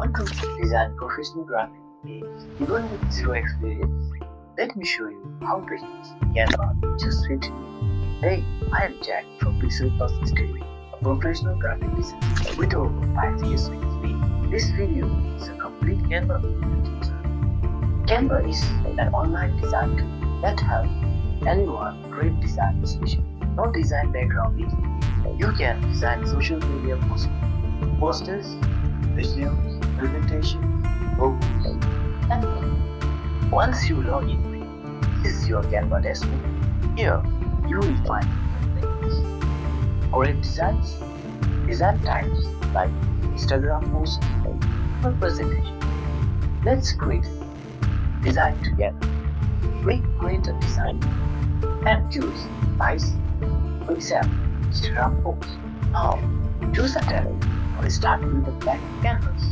Want to design professional graphic page even with zero experience? Let me show you how to use Canva just with me. Hey, I am Jack from PixelPlus Studio, a professional graphic designer with over 5 years of experience. This video is a complete Canva tutorial. Canva is an online design tool that helps anyone create design especially. No design background needed. You can design social media posters, resumes, presentations, logos, and more. Once you log in, this is your Canva dashboard. Here, you will find things. Create designs, design types like Instagram posts or presentation. Let's create design together. Click Create a Design and choose Size. For example, Instagram post. Now, choose a tab or start with a blank canvas.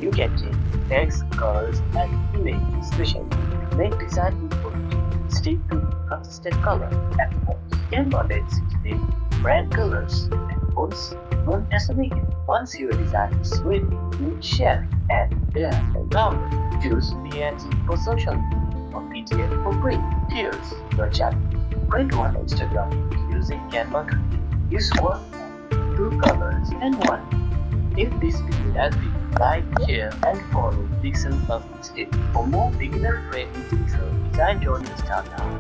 You can change text, colors, and image especially to make design look good. Stick to consistent color and fonts. Canva lets you select brand colors and fonts known as a medium. Once your design is ready, you share and then download. Choose PNG for social media or PDF for print. Here's your challenge. Create one Instagram using Canva content. Use one, two colors, and one. If this video has been like, share, and follow PixelPlus Studio for more beginner-friendly digital design tutorials. Start now.